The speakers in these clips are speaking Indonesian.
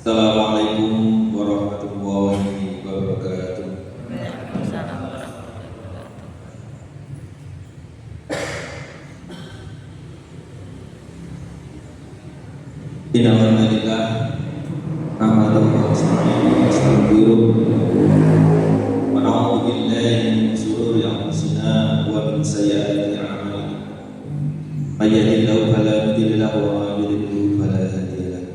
Assalamualaikum warahmatullahi wabarakatuh. Waalaikumsalam warahmatullahi wabarakatuh. Inna walhamdulillah nahmaduhu wa nasta'inuhu wa nastaghfiruh wa na'udzu billahi min shururi anfusina wa min sayyiati a'malina. May yahdihillahu fala mudilla lahu wa may yudlil fala hadiya lahu.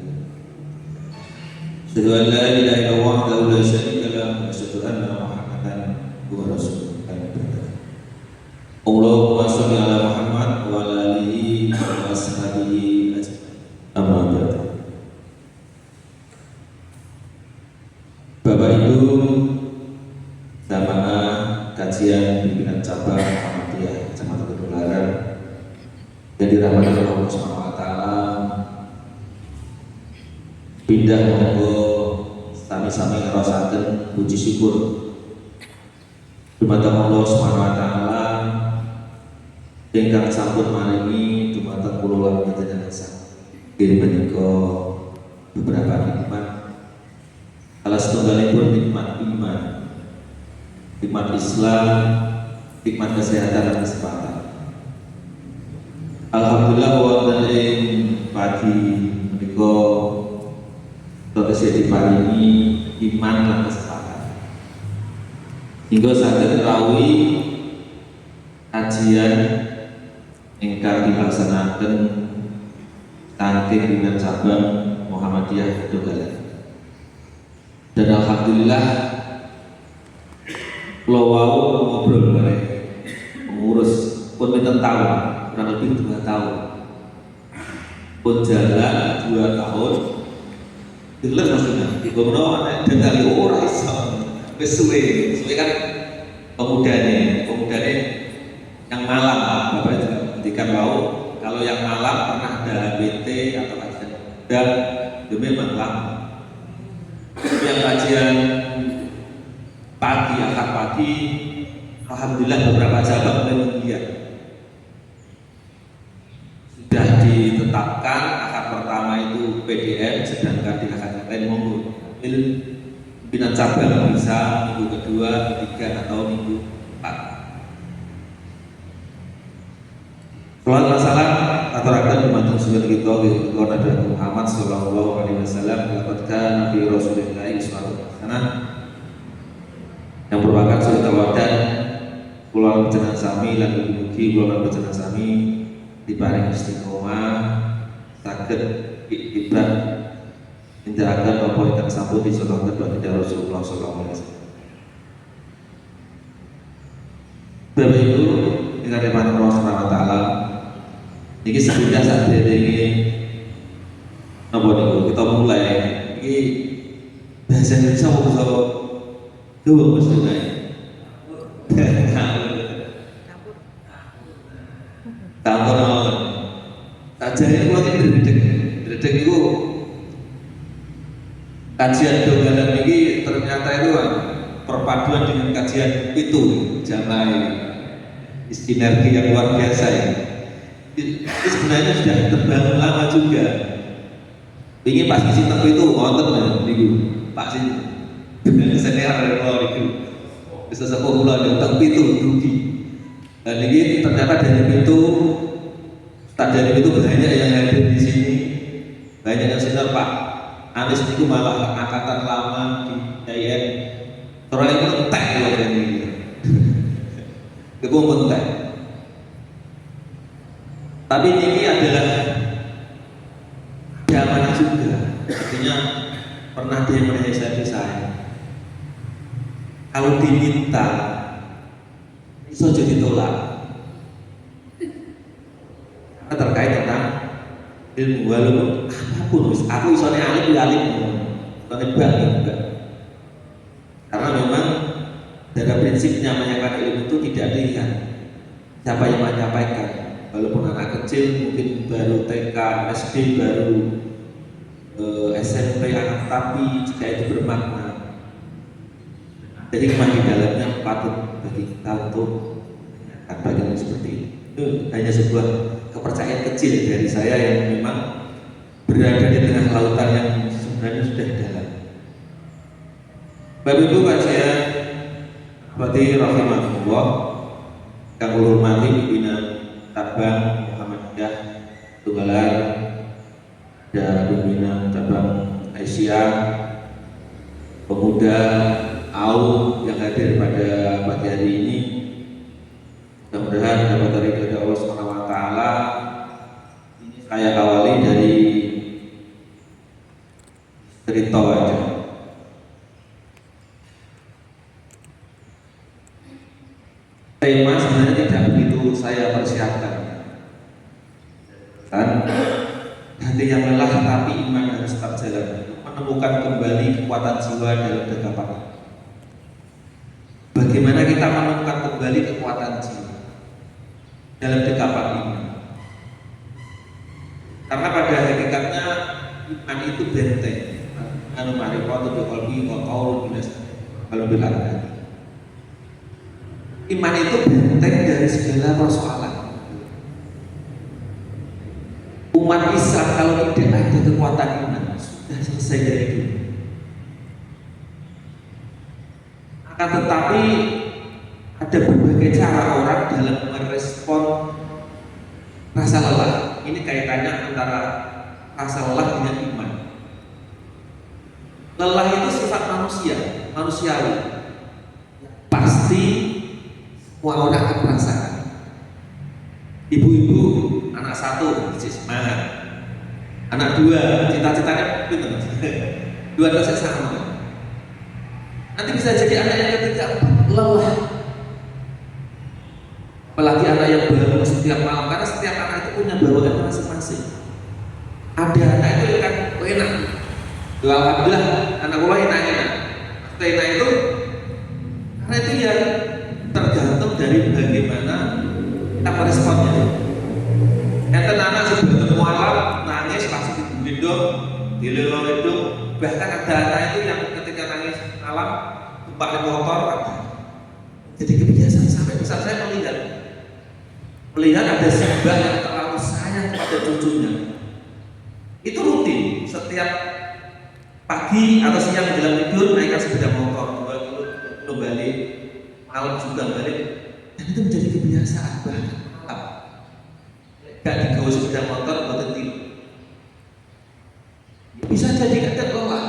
Asyhadu an la ilaha illallah wahdahu la syarika lahu wa asyhadu anna Muhammadan abduhu wa rasuluh. Allahumma shalli ala Muhammad wa ala alihi wa ashabihi ajma'in. Amma ba'du. Bapak Ibu jamaah kajian pimpinan cabang Muhammadiyah Kecamatan Gedularan yang dirahmati oleh Allah Subhanahu wa taala, pindah monggo sami-sami ngrasaken puji syukur dumateng Allah Subhanahu wa taala ingkang sampun maringi dumateng kula lan panjenengan diri menika beberapa nikmat. Salah setunggalipun nikmat iman, nikmat Islam, nikmat kesehatan dan kesempatan. Alhamdulillah wonten ing pagi menika terus diparingi iman lan kesempatan. Hingga saged rawi kajian ingkang dilaksanaken saking pimpinan cabang Muhammadiyah Gedularan. Dan alhamdulillah kula wau ngobrol bareng pengurus pun pinten tahun, kurang lebih 2 tahun. Pun jalan 2 tahun. Deleng maksudnya, dikono ana dengar ora iso. Wis suwe kan pemudane yang malam, Bapak juga ngendikan mau kalau yang malam pernah ada HBT atau kajian dan itu memang lama. Yang kajian pagi, akad pagi, alhamdulillah beberapa cabang mulai menggiat. Sudah ditetapkan akad pertama itu PDM, sedangkan di akad yang lain monggo pimpinan cabang bisa minggu kedua, ketiga atau minggu 4. Salawat dan salam aturaken dumateng sunjun kita kula Nabi Muhammad sallallahu alaihi wasallam laqad kana fi Rasulillah uswatun hasanah yang merupakan suri teladan kula panjenengan sami lan mugi kula panjenengan sami diparing istiqomah saged ibadah nindakaken apa ingkang sampun disunnahaken baginda Rasulullah sallallahu alaihi wasallam. Bapak Ibu ingkang dirahmati Allah Subhanahu wa taala, ini sudah saat ini apa nih kita mulai ini bahasa Indonesia mau bisa dua maksudnya campur awal saja ini lagi dedek itu kajian dogalan ini ternyata itu perpaduan dengan kajian itu jamaah sinergi yang luar biasa ya. Itu sebenarnya sudah terbangun lama juga. Ini pas isi tempat itu ngonten ya, niku Pak Sin. Senior dari Polri itu. Bisa sepuh kula di tempat itu dugi. Dan ini ternyata dari itu banyak yang hadir di sini. Banyak yang senior Pak Anies itu malah angkatan lama di KIN. Terus itu entek loh ini. Itu entek. Tapi ini adalah amanah juga, artinya pernah dia menasihati saya. Kalau diminta, itu saja ditolak. Karena terkait tentang ilmu walaupun apapun, aku isone alim, isone bangga juga. Karena memang dari prinsipnya menyampaikan ilmu itu tidak dilihat siapa yang menyampaikan. Walaupun anak kecil mungkin baru TK, SD, baru SMP, anak tapi jika itu bermakna, jadi hikmah di dalamnya patut bagi kita untuk bagian seperti ini. Itu hanya sebuah kepercayaan kecil dari saya yang memang berada di tengah lautan yang sebenarnya sudah dalam. Bapak Ibu kajian seperti rahimahullah yang hormati pimpinan cabang Muhammadiyah Tunggalan dan pimpinan cabang Asia, pemuda AU yang hadir pada pagi hari ini. Mudah-mudahan dapat dari Allah Subhanahu wa taala. Ini saya awali dari cerita aja. Tema sebenarnya tidak begitu saya persiapkan. Kan hati yang lelah tapi iman harus tetap jalan, menemukan kembali kekuatan jiwa dalam kegapan. Bagaimana kita menemukan kembali kekuatan jiwa dalam kegapan iman? Karena pada hakikatnya iman itu benteng. Anu marifatu bi qalbi wa qaulun bilas kalau bilang tadi. Iman itu benteng dari segala persoalan. Umat Islam kalau tidak ada kekuatan iman sudah selesai dari dulu. Akan tetapi ada berbagai cara orang dalam merespon rasa lelah. Ini kaitannya antara rasa lelah dengan iman. Lelah itu sifat manusiawi. Pasti semua orang akan merasakan. Ibu-ibu anak satu semangat, anak dua cita-citanya gitu, dua dosa sama. Nanti bisa jadi anak yang ketiga lelah. Apalagi anak yang baru setiap malam, karena setiap anak itu punya bawaan masing-masing. Ada anak itu yang kan enak. Alhamdulillah anak gua enak. Enak itu karena itu ya tergantung dari bagaimana kita meresponnya. Yang anak sebelum mualaf nangis pasti digendong, dilelong itu. Bahkan ada anak itu yang ketika nangis malam tumpah di motor ada. Jadi kebiasaan sampai besar saya melihat ada sebuah yang terlalu sayang kepada cucunya. Itu rutin setiap pagi atau siang menjelang tidur naikkan sepeda motor 2 kilo balik, malam juga balik, dan itu menjadi kebiasaan. Bahkan malam gak digawe sepeda motor buat tidur. Bisa jadi kadang lelah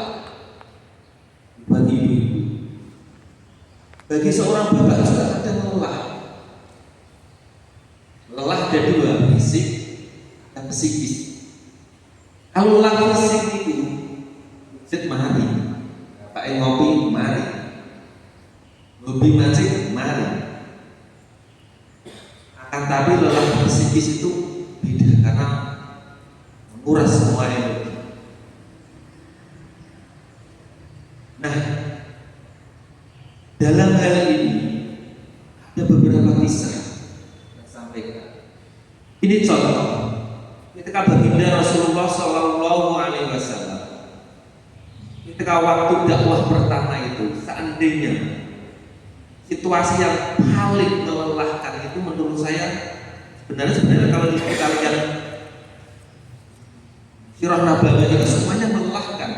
bagi ibu-ibu. Bagi seorang bapak juga kadang lelah. Lelah ada dua, fisik dan psikis. Kalau lelah fisik itu mari, pakai ngopi mari, hobi mancing mari. Akan tapi lelah psikis itu beda karena menguras semua energi. Nah, dalam hal ini ada beberapa kisah yang sampaikan. Ini contoh ketika baginda Rasulullah SAW. Ketika waktu dakwah pertama itu, seandainya situasi yang paling melelahkan itu menurut saya sebenarnya kalau kita lihat sirah nabawiyah itu semuanya melelahkan.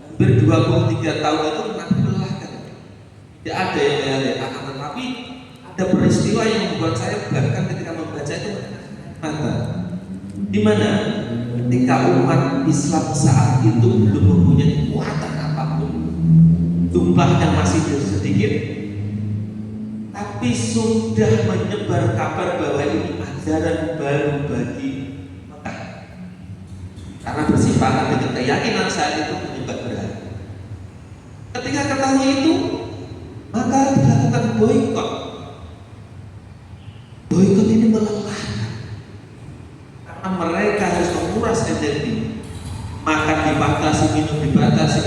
Hampir 23 tahun itu melelahkan. Tidak ada yang melelahkan, tetapi ada peristiwa yang membuat saya bahkan ketika membaca itu mata. Di mana ketika umat Islam saat itu belum mempunyai kekuatan apapun, jumlahnya masih sedikit, tapi sudah menyebar kabar bahwa ini ajaran baru bagi Mekah. Karena bersimpangan dengan keyakinan saat itu menyebar berat. Ketika ketahui itu, maka dilakukan boikot. Boikot ini melelahkan. Mereka harus menguras energi, makan dibatasi, minum dibatasi,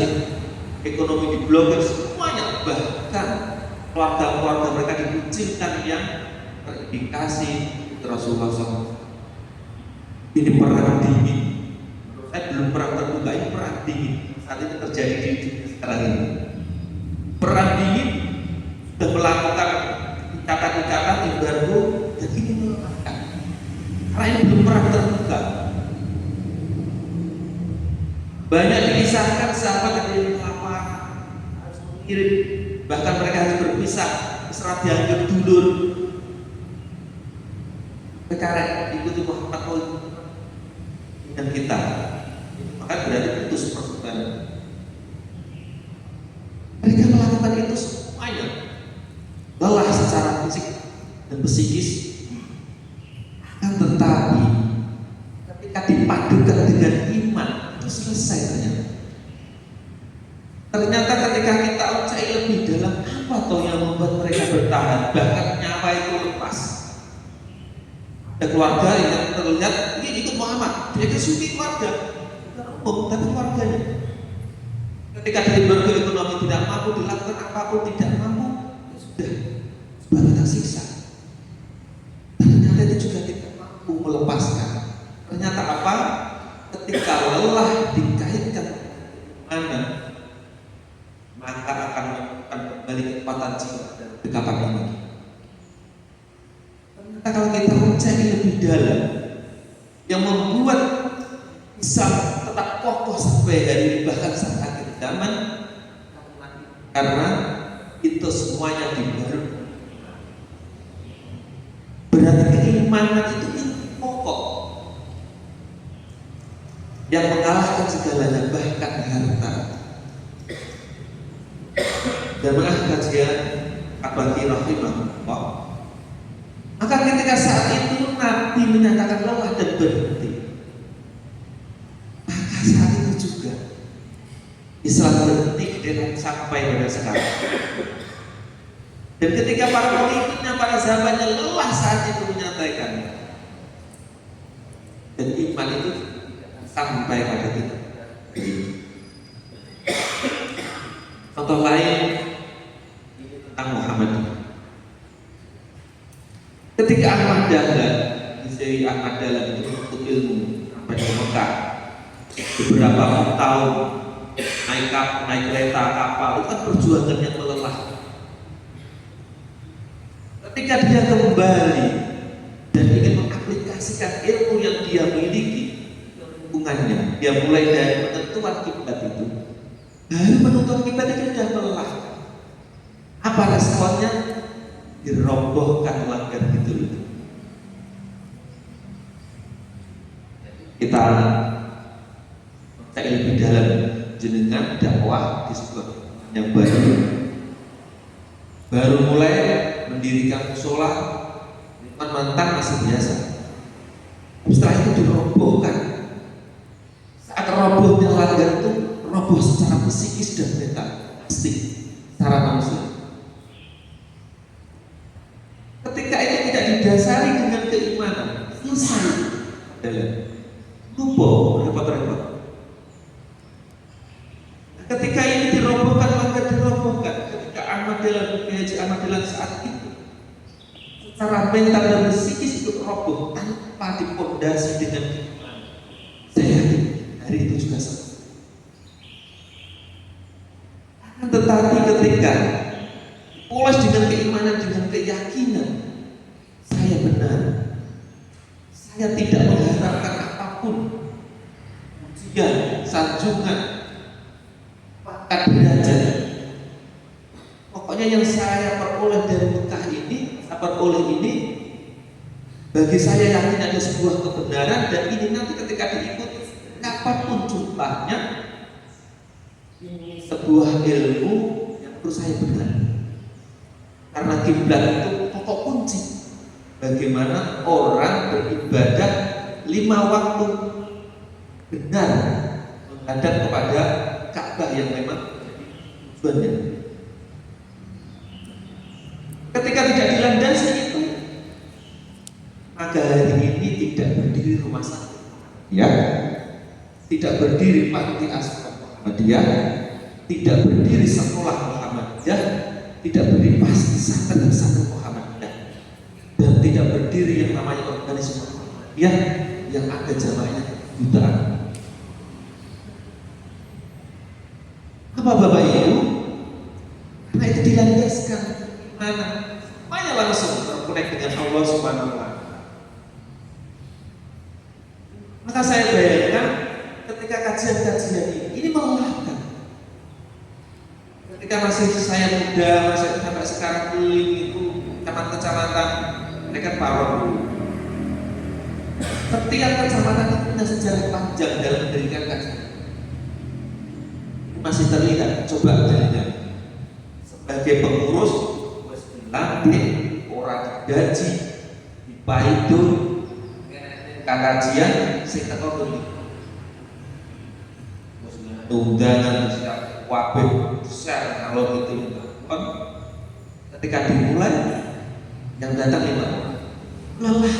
ekonomi diblokir, semuanya. Bahkan keluarga-keluarga mereka dikucilkan yang terindikasi Rasulullah SAW. Ini perang dingin. Menurut saya belum perang terbuka, ini perang dingin. Saat ini terjadi di sekarang ini. Perang dingin sudah melakukan ikatan-ikatan embargo dan ini melelahkan. Karena ini belum pernah terbuka. Banyak dikisahkan sahabat yang kelaparan harus mengirim, bahkan mereka harus berpisah, serat dianggap dulur. Bekarek ikuti Muhammad dan kita, maka berarti putus persaudaraan. Mereka melakukan itu semuanya, lelah secara fisik dan psikis. Akan tetapi ketika dipadukan dengan iman, itu selesai ternyata. Ternyata ketika kita ucai lebih dalam, apa toh yang membuat mereka bertahan, bahkan nyawa itu lepas. Ada keluarga yang terlihat ini ikut Muhammad, dia kesuki keluarga, bukan umum tapi keluarganya. Ketika dia berkeekonomi tidak mampu, dilakukan apapun tidak mampu, ya sudah sebagai tersiksa. Ternyata itu juga tidak mampu melepaskan. Ternyata apa? Ketika lelah dikaitkan mana, maka akan menemukan kembali kekuatan jiwa dan kedekatan ini. Ternyata kalau kita mencari lebih dalam, yang membuat bisa tetap kokoh sampai hari ini bahkan sampai akhir zaman, karena itu semuanya dibaru. Berarti keimanan itu pokok yang mengalahkan segalanya, bahkan harta. Dan mengakhirkan dia Abadi rahimahullah. Maka ketika saat itu Nabi menyatakan lelah dan berhenti, maka saat itu juga Islam berhenti dan sampai pada sekarang. Dan ketika para pengikutnya, para sahabatnya lelah saat itu menyampaikan, dan iman itu sampai pada kita. Contoh lain tentang Muhammad. Ketika Ahmad Dahlan, istri Ahmad Dahlan itu menuntut ilmu sampai ke Mekah, beberapa tahun naik kereta, kapal, itu kan perjuangan yang melelahkan. Ketika dia kembali dan ingin mengaplikasikan ilmu yang dia miliki, hubungannya, dia mulai dari penentuan kiblat itu. Baru penentuan kiblat itu sudah melelahkan. Apa responnya? Dirobohkan langgar gitu. Kita lebih dalam jenengan dakwah di sebuah yang baru mulai mendirikan musola, mantan masih biasa. Setelah itu dirobohkan. Saat robohnya langgar itu roboh secara psikis dan mental, pasti secara manusia. Ketika itu tidak didasari dengan keimanan, selesai dalam lupa repot-repot. Ketika ini dirobohkan, maka dirobohkan. Ketika Ahmad Dahlan saat itu secara mental dan psikis itu roboh tanpa dipondasi dengan keimanan, saya yakin hari itu juga sama. Tetapi ketika polos dengan keimanan, dengan keyakinan, saya benar, saya tidak mengharapkan apapun, ujian, sanjungan, pangkat derajat. Pokoknya yang saya peroleh dari Mekah ini, bagi saya yakin ada sebuah kebenaran, dan ini nanti ketika diikuti, apapun jumlahnya, ini sebuah ilmu yang menurut saya benar. Karena kiblat itu pokok kunci bagaimana orang beribadah 5 waktu benar menghadap kepada Ka'bah yang memang tujuannya. Ketika tidak dilandasi itu, maka hari ini tidak berdiri rumah sakit, ya, tidak berdiri panti asuhan Muhammadiyah, tidak berdiri sekolah Muhammadiyah, tidak berdiri pesantren Muhammadiyah, dan tidak berdiri yang namanya organisme Muhammadiyah yang ada jamaahnya jutaan. Apa Bapak Ibu? Karena itu dilandaskan mana? Semuanya langsung terkonek dengan Allah Subhanahu wa Ta'ala. Maka saya bayangkan ketika ketika kajian-kajian ini melelahkan. Ketika masih saya muda, masih sampai sekarang keliling itu kecamatan, mereka paron dulu. Setiap kecamatan itu punya sejarah panjang dalam mendirikan kajian. Masih terlihat, coba jadinya sebagai pengurus dilantik, orang digaji, dipaidun, kajian, sing teko beli. Undangan siap wabib besar kalau gitu. Ketika dimulai, yang datang 5 orang. Lelah.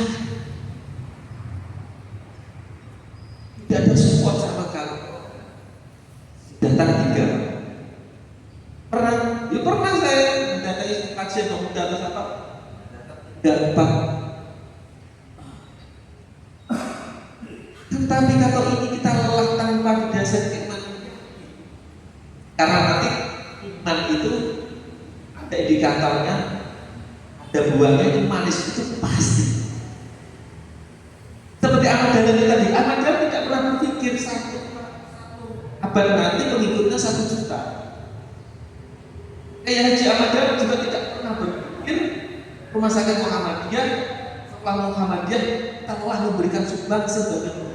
Tidak ada support sama kamu. Datang 3. Pernah saya mendatangi kajian pemuda atau apa? Datang 4. Tetapi kalau ini kita lelah tanpa didasari keimanan, karena nanti iman itu ada indikatornya, ada buahnya, itu manis, itu pasti. Seperti Ahmad Dahlan tadi, Ahmad Dahlan tidak pernah berpikir satu abad nanti pengikutnya 1 juta. Haji Ahmad Dahlan juga tidak pernah berpikir rumah sakit Muhammadiyah setelah Muhammadiyah telah memberikan sumbang sebagai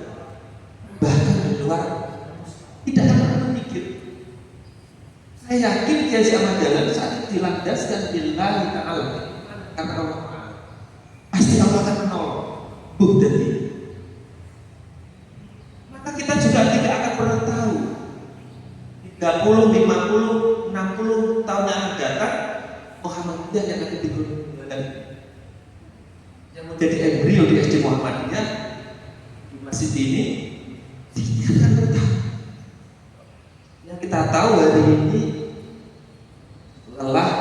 bahkan di luar tidak pernah berpikir. Saya yakin Haji Ahmad Dahlan saat itu dilandaskan billahi ta'ala karena Allah pasti Allah akan menolong bukti. Maka kita juga tidak akan pernah tahu 30, 50, 60 tahun yang akan datang Muhammadiyah yang akan digunakan yang menjadi embrio di SD Muhammadiyah di masjid ini tidak akan bertahu. Yang kita tahu hari ini lelah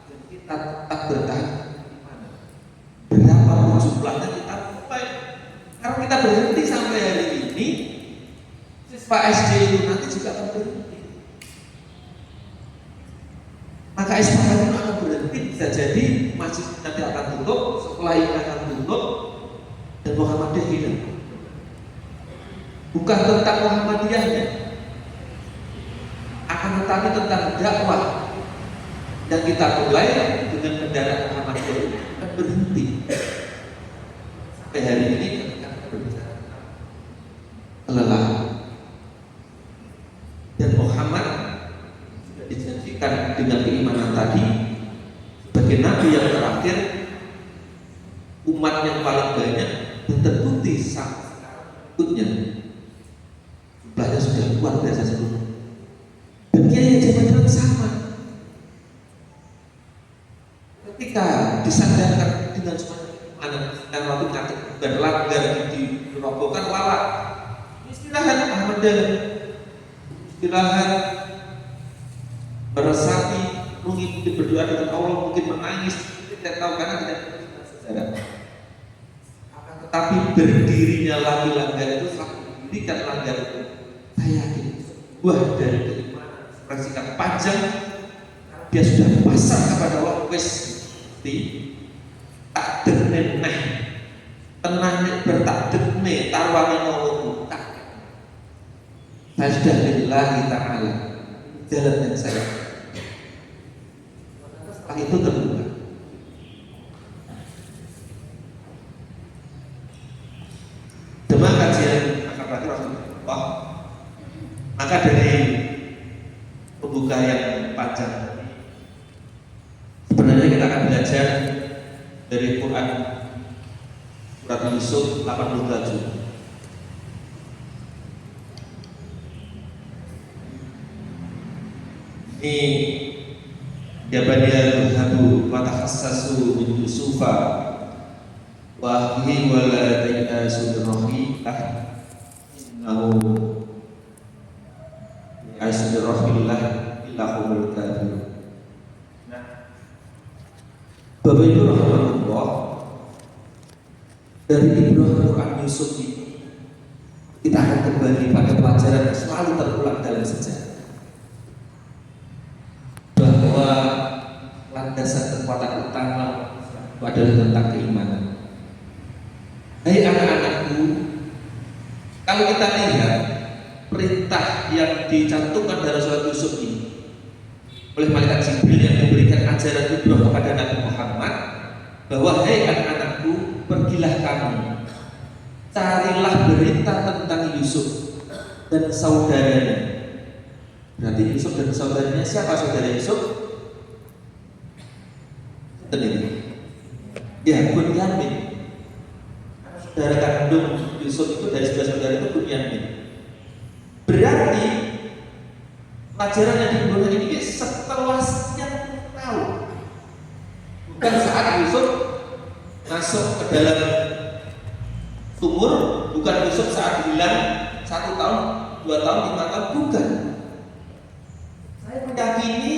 dan kita tetap bertahan di mana? Berapa jumlahnya kita sampai? Kalau kita berhenti sampai hari ini, siswa SD itu nanti juga akan berhenti. Maka SPK itu akan berhenti, bisa jadi masjid nanti akan tutup, sekolah ini akan tutup, dan Muhammadiyah hilang. Bukan tentang Muhammadiyahnya, akan tetapi tentang dakwah yang kita mulai dengan kendaraan Muhammadiyah akan berhenti. Sampai hari ini kita berbicara kelelahan. Dan Muhammad sudah dijanjikan dengan keimanan tadi sebagai nabi yang terakhir, umat yang paling banyak, dan terbukti sampai sekarang ikutnya jumlahnya sudah luar biasa sebelumnya. Dan Kiai Haji Ahmad sama. Ketika disadarkan dengan semuanya keimanan dan waktu ngatur berlanggar dirobohkan walak, istirahat Ahmad Dahlan, istirahat meresapi, mungkin berdoa dengan Allah, mungkin menangis, tidak tahu karena tidak punya sejarah. Akan tetapi berdirinya lagi langgar itu, selalu dirikan langgar itu, saya yakin buah dari keimanan bersikap panjang. Dia sudah pasrah kepada Allah, wes tak deneh tenangnya bertakdene tarwane Allah tak. Saya sudah lillahi ta'ala jalan yang saya. Setelah itu terbuka. Demam kajian akan berarti Rasulullah. Maka dari pembuka yang panjang, sebenarnya kita akan belajar dari Quran surat Yusuf 87. Ini ya bani adhabu wa takhassasu min Yusufa wa akhihi wa la tayasu birrahillah innahu yasu birrahillah illa humul kafirun. Bapak Ibu rahmatullah, dari Ibrahim Quran Yusuf ini kita akan kembali pada pelajaran yang selalu terulang dalam sejarah, bahwa landasan kekuatan utama adalah tentang keimanan. Hai anak-anakku, kalau kita lihat perintah yang dicantumkan dalam surat Yusuf ini oleh malaikat Jibril yang memberikan ajaran Ibrah kepada Nabi Muhammad bahwa hai anak-anakku, pergilah kamu, carilah berita tentang Yusuf dan saudaranya. Berarti Yusuf dan saudaranya siapa saudara Yusuf? Ini ya Bunyamin, saudara kandung Yusuf itu dari saudara itu Bunyamin. Berarti pelajaran yang diberikan ini setelah sekian tahun, bukan saat Yusuf masuk ke dalam sumur, bukan Yusuf saat hilang 1 tahun, 2 tahun, 5 tahun, bukan. Saya meyakini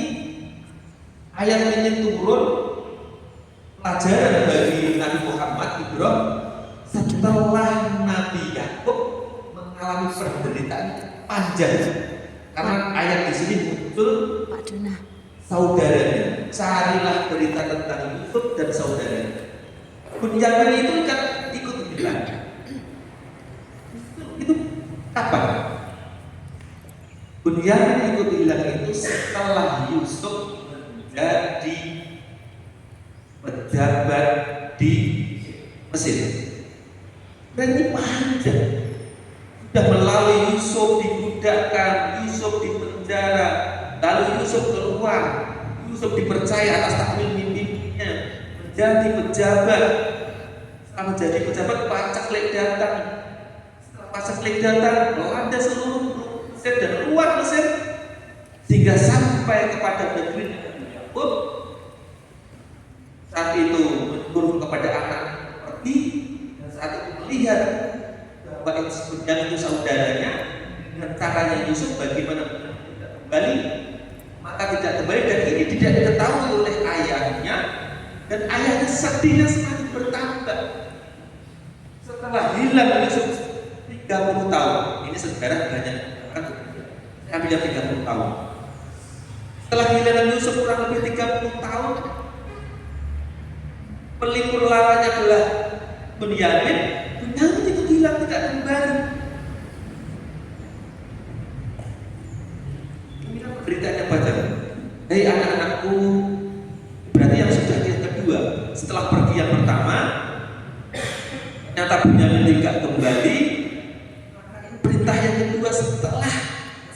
ayat ini turun pelajaran bagi Nabi Muhammad Ibrahim setelah Nabi Yakub mengalami penderitaan panjang. Karena ayat di sini muncul saudaranya, carilah berita tentang Yusuf dan saudaranya. Bunyamin itu kan ikut hilang. Itu kapan? Bunyamin ikut hilang itu setelah Yusuf menjadi pejabat di Mesir. Berarti panjang. Sudah melalui Yusuf dibudakkan, Yusuf dipenjara, lalu Yusuf keluar, Yusuf dipercaya atas takwil mimpinya menjadi pejabat. Setelah menjadi pejabat, pacaklik datang. Setelah pacaklik datang, melanda seluruh Mesir dan luar Mesir sehingga sampai kepada negeri Yakub. Saat itu menurun kepada anak seperti, dan saat itu melihat bahwa Bunyamin itu saudaranya, dan caranya Yusuf bagaimana kembali, maka tidak kembali dan ini tidak diketahui oleh ayahnya, dan ayahnya sedihnya semakin bertambah. Setelah hilang Yusuf 30 tahun, ini sejarah banyak kan, saya ambil 30 tahun. Setelah hilang Yusuf kurang lebih 30 tahun, pelipur lawannya adalah Bunyamin. Bunyamin itu hilang, tidak kembali. Ini kan beritanya baca. Hei anak-anakku, berarti yang sudah yang kedua. Setelah pergi yang pertama, ternyata Bunyamin tidak kembali. Perintah yang kedua setelah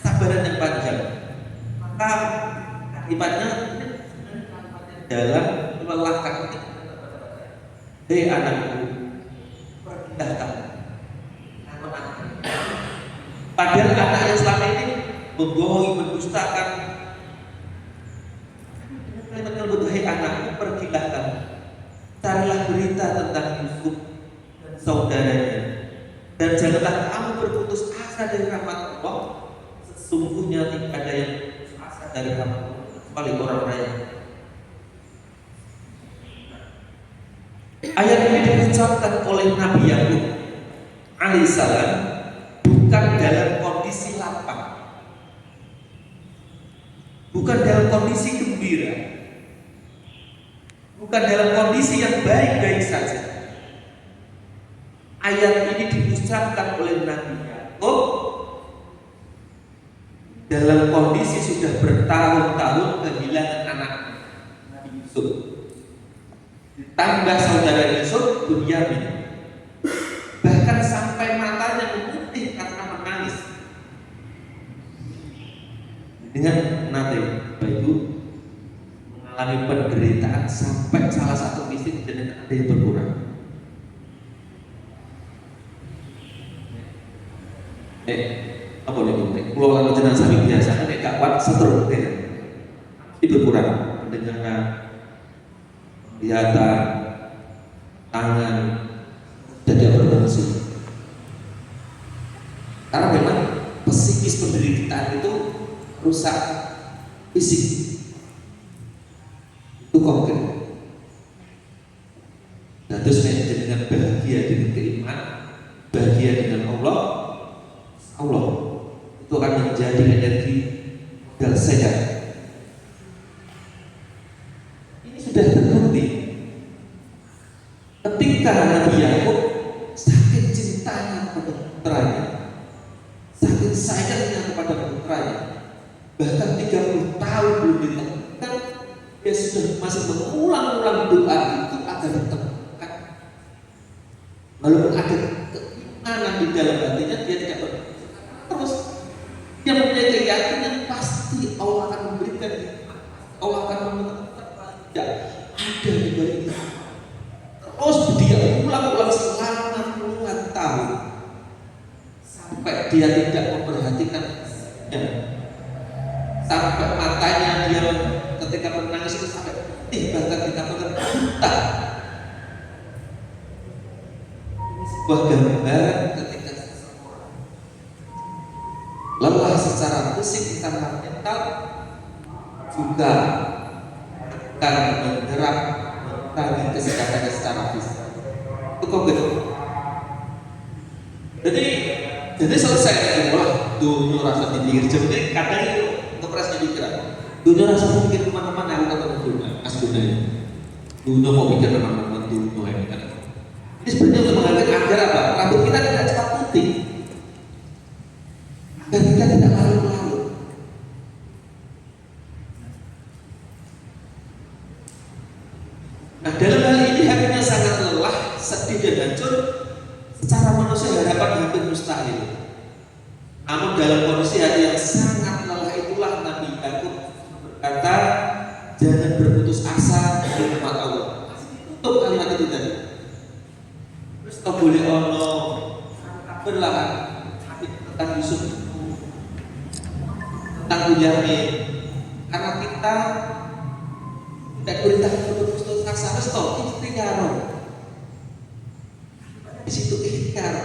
sabaran yang panjang, maka akibatnya dalam melelahkan. Hei anakku, pergilah kamu. Padahal anak yang selama ini membohongi, mendustakan, menyebut hei anakku, pergilah kamu, carilah berita tentang Yusuf dan saudaranya, dan janganlah kamu berputus asa dari rahmat Allah. Sesungguhnya tidak ada yang berputus asa dari rahmat Allah kecuali orang-orang yang. Ayat ini diucapkan oleh Nabi Yakub alaihissalam bukan dalam kondisi lapang, bukan dalam kondisi gembira, bukan dalam kondisi yang baik-baik saja. Ayat ini diucapkan oleh Nabi Yakub dalam kondisi sudah bertahun-tahun kehilangan anak Nabi Yusuf, ditambah saudara Yusuf Bunyamin, bahkan sampai matanya memutih karena menangis. Dengan nanti Ibu mengalami penderitaan sampai salah satu istri tidak ada yang berkurang. Apa nih? Pulau lalu jenazah biasa kan gak kuat setruk itu berkurang pendengaran, kelihatan, tangan tidak berfungsi. Karena memang psikis penderitaan itu rusak fisik, itu konkret. Nah, terus dengan bahagia dengan keimanan, bahagia dengan Allah itu akan menjadi energi dan sehat. Ini sudah terbukti. Ketika Nabi Yakub saking cintanya kepada putranya, saking sayang bahkan 30 tahun belum ditemukan, dia sudah masih mengulang-ulang doa itu agar ditemukan. Walaupun ada keimanan di dalam hatinya, dia tidak terus. Dia mempunyai keyakinan pasti Allah akan memberikan, Allah akan menemukan. Tidak ada di balik itu. Terus dia ulang-ulang selama puluhan tahun sampai dia tidak memperhatikan, sampai matanya dia ketika menangis itu sampai bahkan dikatakan buta. Sebuah gambaran ketika seseorang lelah secara fisik ditambah mental juga akan menggerak mengurangi kesehatannya secara fisik. Itu konkret. Jadi selesai wah dunia rasa di pinggir jam ini kadang itu ngepresnya dikira dunia rasa mikir kemana-mana aku kata dunia as dunia mau pikir kemana-mana dunia ini kan. Ini sebenarnya untuk mengatakan agar apa? Rambut kita tidak cepat putih, agar kita tidak larut-larut. Nah dalam hal ini hatinya sangat lelah, sedih dan hancur. Secara manusia harapan hampir mustahil. Namun dalam kondisi hati yang sangat lelah itulah Nabi Yakub berkata, jangan berputus asa dari rahmat Allah. Tutup kalimat itu tadi. Terus tak boleh ono berlahan tentang Yusuf, tentang Bunyamin. Karena kita tidak beritahu berputus asa, harus tahu ikhtiar. Di situ ikhtiar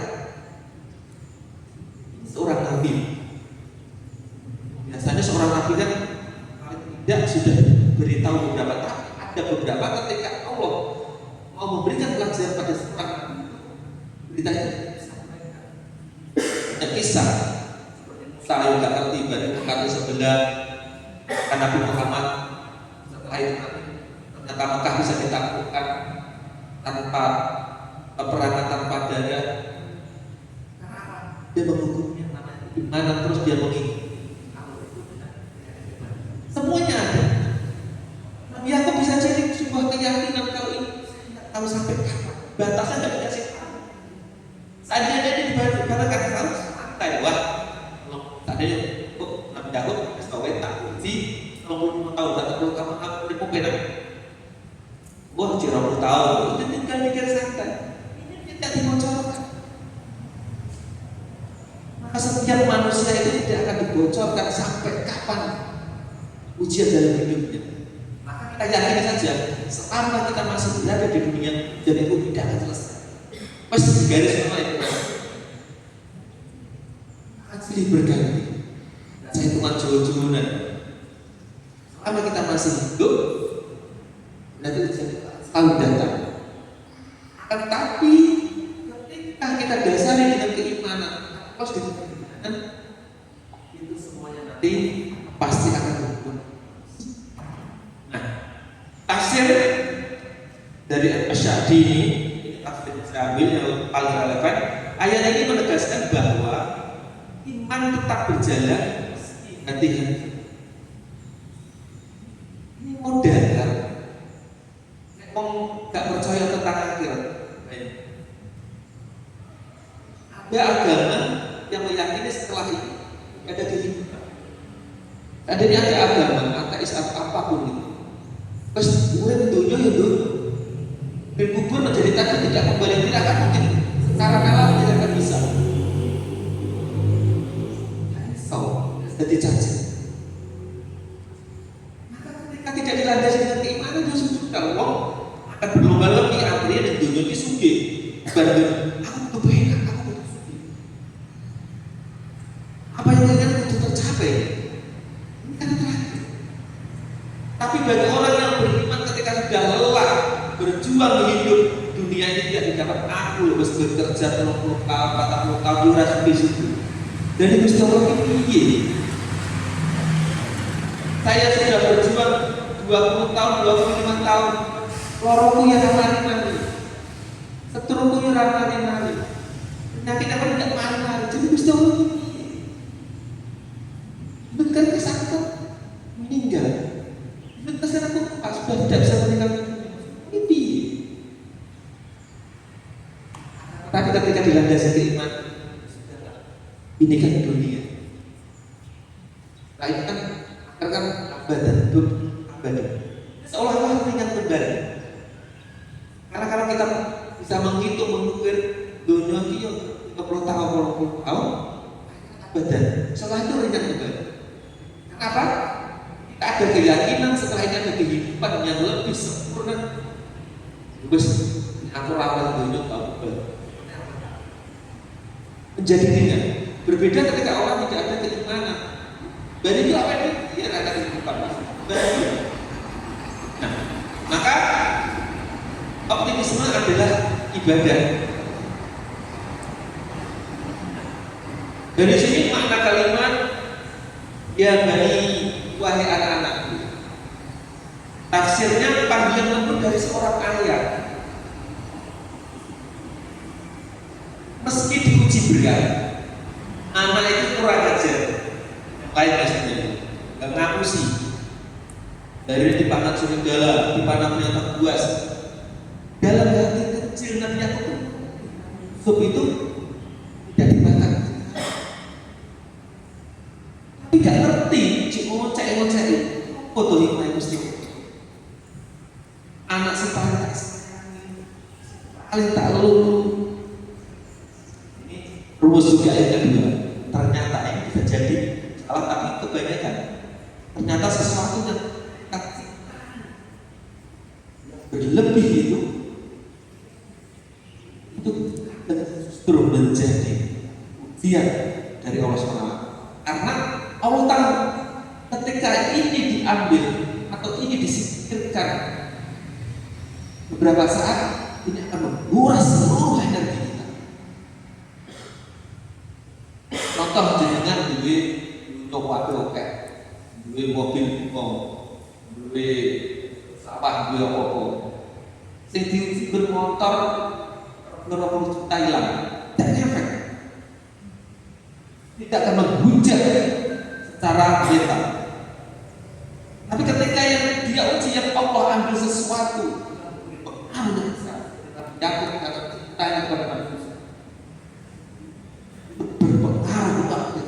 seorang nabi. Biasanya seorang nabi kan tidak sudah beritahu beberapa, tapi ada beberapa ketika Allah mau memberikan pelajaran pada seorang nabi, beritanya ada kisah saya nggak ngerti baru kali sebelah kan Nabi Muhammad setelah itu ternyata Mekah bisa ditaklukkan tanpa peperangan, tanpa darah. Dia menghukumnya gimana, terus dia mengingat semuanya ada. Nabi Yakub bisa jadi sebuah keyakinan kalau ini tahu sampai kapan batasnya tidak dikasih tahu. Saja dia dibarangkan harus santai. Wah tadi Nabi Yakub sebagai tak kunci 20 tahun tak perlu kamu di pembenar. Wah 20 tahun itu tinggal mikir santai. Tidak dibocorkan. Maka setiap manusia itu tidak akan dibocorkan sampai kapan ujian dalam hidupnya. Maka kita yakini saja selama kita masih berada di dunia, dan itu tidak akan selesai. Pasti digaris semua itu. Asli berganti. Saya hitungan jauh-jauhan. Selama kita masih hidup, nanti tahun datang. Tetapi ketika kita dasari dengan keimanan, harus dikatakan itu semuanya nanti pasti akan berubah. Nah, tafsir dari Asy-Sya'di ini, tafsir Sya'bi yang paling relevan, ayat ini menegaskan bahwa iman tetap berjalan hati-hati. Ini modal kan? Mau nggak percaya tentang akhirat. Ada agama yang meyakini setelah ini ada kehidupan. Adanya ada agama, ateis apapun itu. Terus urip dunia ya dulu. Dan kubur menjadi takut tidak kembali, tidak akan mungkin. Secara alam tidak akan bisa. Jadi cacat. Maka ketika tidak dilandasi dengan keimanan, dia sudah Allah akan berlomba-lomba artinya dan dunia ini sugih. Bukan aku butuh enak, aku butuh sugih. Apa yang kalian butuh tercapai? Ini kan terakhir. Tapi bagi orang yang beriman ketika sudah lelah berjuang hidup dunia ini tidak didapat, aku harus bekerja 30 tahun, 40 tahun durasi di situ. Dan itu sudah ini. Saya sudah berjuang 20 tahun, 25 tahun. Loroku ya ramai-ramai, seteruku ya ramai-ramai. Penyakit apa tidak ramai-ramai. Jadi mesti orang ini bukan kesangkut. Ini kan dunia. Nah ini kan abadan, abadan. Seolah-olah ringan kembali. Karena kalau kita bisa menghitung, mengukir dunia itu 30 tahun, 40 tahun, abadan. Setelah itu ringan kembali. Kenapa? Kita ada keyakinan setelah ini ada kehidupan yang lebih sempurna. Terus aku ramal dunia tahu menjadi ringan. Berbeda ketika orang tidak ada keimanan. Dan itu apa ini? Dia ada kehidupan. Nah, maka optimisme adalah ibadah. Dari sini makna kalimat ya bani wahai anak-anakku. Tafsirnya panggilan lembut dari seorang ayah. Meski diuji berat, anak itu kurang ajar. Lain maksudnya, nggak ngaku sih. Dari dipangan serigala, dipanam ternyata buas. Dalam hati kecil Nabi Yakub sup itu tidak dimakan. Tapi gak ngerti, cik ngocek foto hikmah yang mesti. Anak si paling tak lulu. Ini rumus juga yang kedua. Ternyata ini bisa jadi salah, tapi kebanyakan. Ternyata sesuatu yang berlebih itu justru menjadi ujian dari Allah SWT. Karena Allah tahu ketika ini diambil atau ini disingkirkan beberapa saat, ini akan menguras seluruh energi kita. Contoh jenengan duwe nyoba oke, duwe mobil duwe sawah, duwe apa-apa. Sing diuji bermotor 20 juta hilang, tidak efek, tidak akan menghujat secara mental. Tapi ketika yang dia uji yang Allah ambil sesuatu, pengaruh besar. Yakub kata tanya kepada manusia, berpengaruh banget.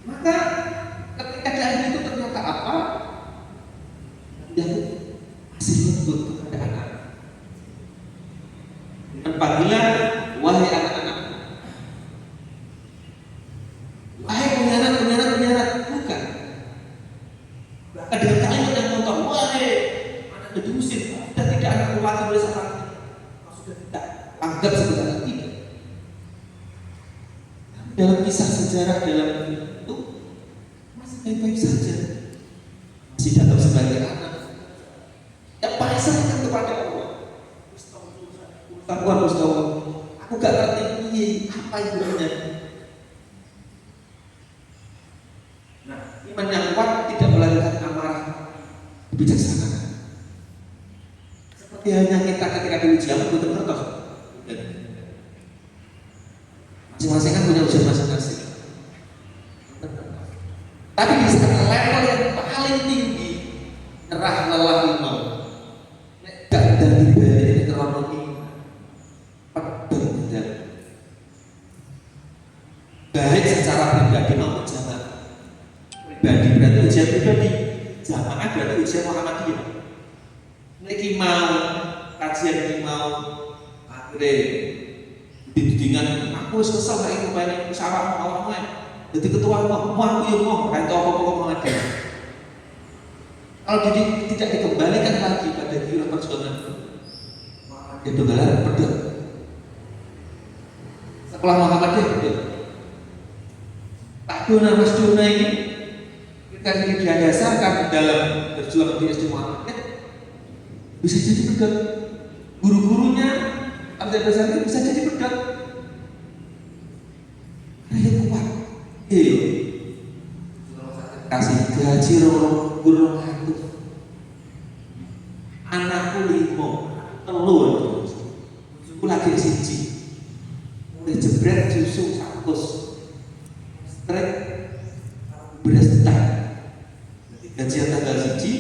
Maka ketika dia itu ternyata apa? Yakub masih lembut kepada anak. Dengan panggilan wahai anak-anak, wahai penyiaran, bukan. Bahkan dengan kalimat yang kotor, wahai anak diusir, sudah tidak anak lagi boleh sama, sudah tidak anggap sebenarnya tidak. Dalam kisah sejarah dalam itu masih baik-baik saja, masih datang sebagai anak. Yang paling sering kepada Allah. Mustawa, aku gak ngerti apa itu sebenarnya. Nah, iman yang kuat tidak melahirkan amarah, kebijaksanaan. Seperti halnya kita ketika diujian betul ngertos. Masing-masing kan punya ujian masing-masing. Tapi di saat level yang paling tinggi, nyerah lelah iman, gak dari balik kronologi. Baik secara pribadi maupun jamaah. Pribadi berarti ujian pribadi, jamaah berarti ujian Muhammadiyah. Niki mau kajian ini mau akhirnya didingan aku kesel gak ikut banyak musyawarah mau lain. Jadi ketua mau aku yang mau itu apa-apa mau ada. Kalau tidak dikembalikan lagi pada diri perjuangan itu gelar pedot. Sekolah Muhammadiyah pedot. Pak Dona Mas Dona ini ketika ini didasarkan dalam berjuang di SD Muhammadiyah bisa jadi pedot. Guru-gurunya ada dasarnya bisa jadi pedot. Karena dia kuat. Kasih gaji guru itu anakku 5 telur aku lagi siji mulai jebret susu 100 strek beras tak gaji yang tanggal siji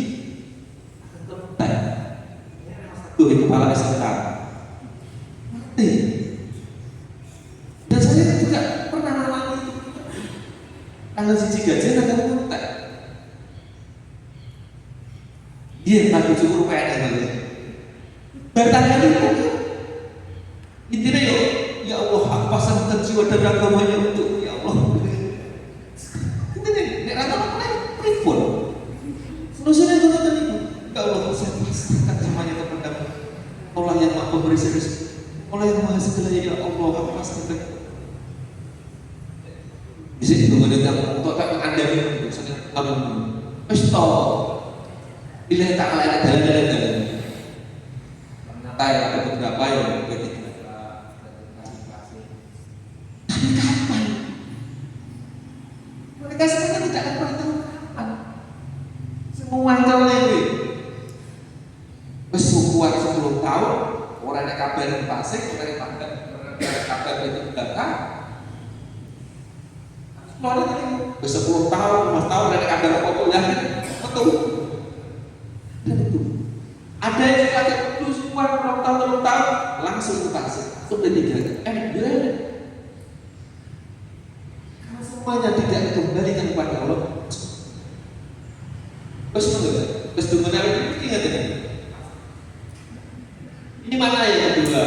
tak tuh kepala SMK mati tanggal 1 gajian akan kontak. Iya, tapi cukup PNS nanti. Bertanya itu, intinya yuk, ya Allah, aku pasangkan jiwa dan raga hanya untuk ya Allah. Ini nih raga apa? Telepon. Solusinya itu nanti itu. Ya Allah, saya pasangkan semuanya kepadamu. Allah yang maha pemberi rezeki, Allah yang maha segalanya, ya Allah, aku pasangkan. Di sini tuh ada untuk tak mengandalkan, misalnya kamu, stop. Bila tak layak jalan-jalan, ada beberapa yang begitu. Tapi kapan? Mereka sebenarnya tidak akan pernah tahu kapan. Semua tahu lagi. Besukuan 10 tahun, orang yang kabar di Pasik, orang yang kabar itu datang. Keluar lagi. 10 tahun, 5 tahun, orang yang kabar apa lagi, betul. Dan itu ada yang pakai terus sekian tahun langsung ke Pasik, sudah digagal. Gimana? Karena semuanya tidak dikembalikan kepada Allah. Terus dengan itu ingat ini. Ini mana yang kedua?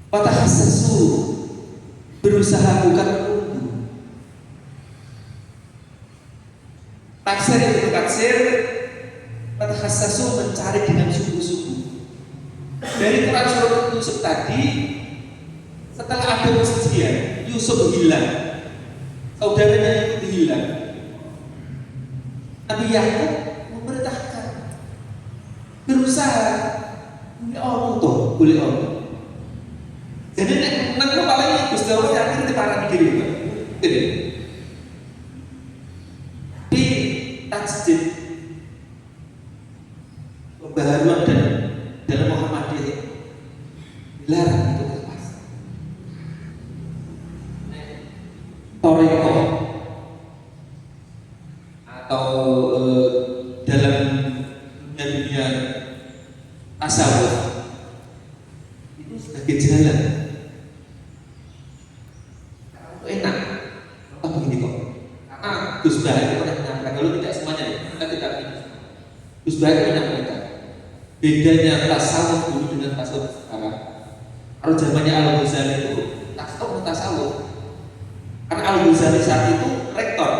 Fatahassasu, berusaha bukan menunggu. Tafsir itu tafsir. Fatahassasu, mencari dengan sungguh-sungguh. Dari Quran surat Yusuf tadi, setelah ada perselisihan, Yusuf hilang, saudaranya itu hilang. Nabi Yakub memerintahkan berusaha boleh Allah tuh, boleh Allah. Jadi nanti paling Gusti Allah yang akhirnya diparah mikir juga. Di tasjid pembaharuan dan dalam Muhammadiyah dilarang itu lepas. Toreko atau dalam dunia tasawuf itu sebagai jalan. Itu enak. Apa begini kok? Karena Gus Bah itu pernah menyampaikan, kalau tidak semuanya, kita tidak ini. Gus Bah itu menyampaikan bedanya tasawuf dulu dengan tasawuf sekarang. Kalau zamannya Al-Ghazali itu tasawuf. Karena Al-Ghazali saat itu rektor.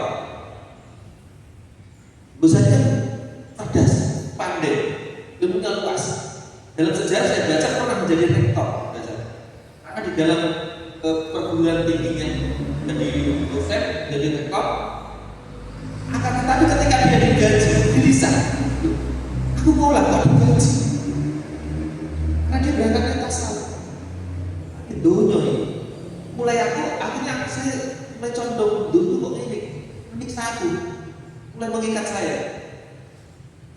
Ghazali kan cerdas, pandai, ilmunya luas. Dalam sejarah saya baca pernah menjadi rektor. Karena di dalam perguruan tingginya menjadi dosen, menjadi rektor. Akan tetapi ketika dia digaji, gelisah. Aku mau lah kok digaji. Karena dia berangkat ke tasawuf. Itu ini. Mulai akhirnya saya mulai condong dulu kok ini menyiksa aku, mulai mengikat saya.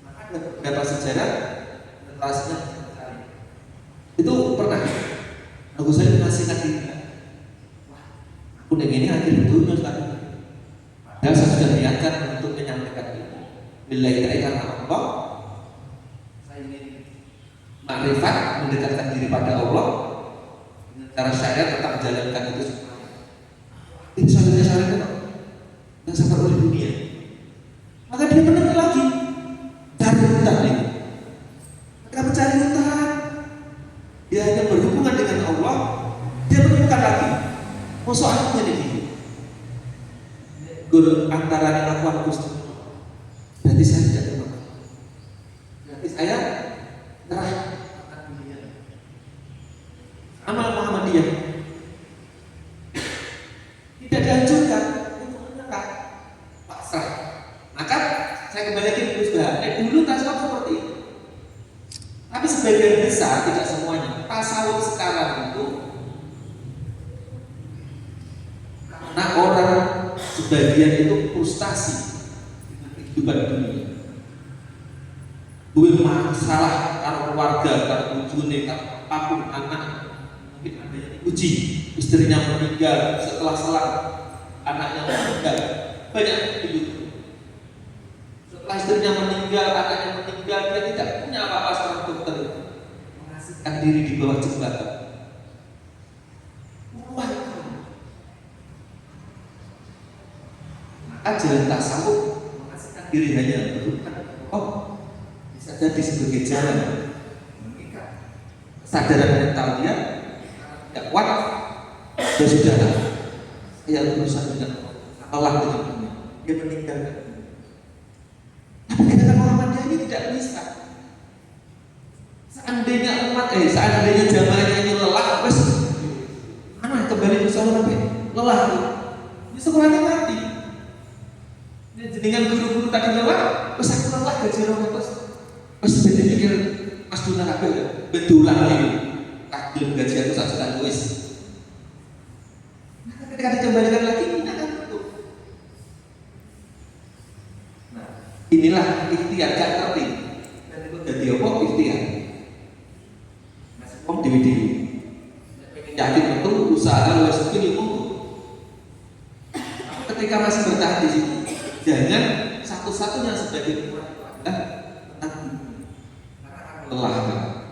Maka ada beberapa sejarah rasanya itu pernah aku saya nasihat dia. Wah, aku dengan ini akhirnya dunia sekarang. Padahal saya sudah niatkan untuk menyampaikan ini. Billahi ta'ala karena Allah. Saya ingin makrifat, mendekatkan diri pada Allah. Dengan cara syariat tetap menjalankan itu semua. Insya Allah syariat itu dan sampai oleh dunia. Maka dia menang lagi cari hutang ini. Maka mencari hutang, dia hanya berhubungan dengan Allah. Dia menemukan lagi musuh aku jadi gini. Guru antara lakukan Gusti. Berarti saya tidak terima. Berarti saya terakhir amal Muhammadiyah tidak dihancurkan, itu menyerah, pasrah. Maka saya kembali lagi ke Gus-Bah. Dulu tasawuf seperti itu, tapi sebagian besar, tidak semuanya. Tasawuf sekarang itu karena orang sebagian itu frustasi dengan kehidupan dunia. Duit masalah karena keluarga, karena bujune, karena apapun anak. Mungkin ada yang diuji, istrinya meninggal setelah selang, anaknya meninggal, banyak begitu. Setelah istrinya meninggal, anaknya meninggal, dia tidak punya apa-apa seorang dokter, mengasihkan diri di bawah jembatan. jalan tasawuf mengasihkan diri hanya berhubungan. Oh, bisa jadi sebagai jalan mengikat kesadaran mental dia tidak kuat. Ya sudah, dia berusaha dengan Allah dengan dunia, dia meninggalkan. Tapi kadang orang ini tidak bisa. Seandainya jamaahnya ini lelah, terus mana kembali ke sholat tapi lelah tuh, ini sekolahnya mati. Dengan guru-guru tadi lelah, terus aku lelah gaji orang terus beda pikir mas dunan apa ya, betulan ini, takdir gaji aku satu juta tulis. Ketika dikembalikan lagi, ini akan tutup. Nah, inilah ikhtiar gak ngerti. Dan itu jadi apa? Ikhtiar. Om dewi-dewi yakin betul usaha luas skill itu. Ketika masih bertahan di situ, jangan satu-satunya sebagai adalah lelah.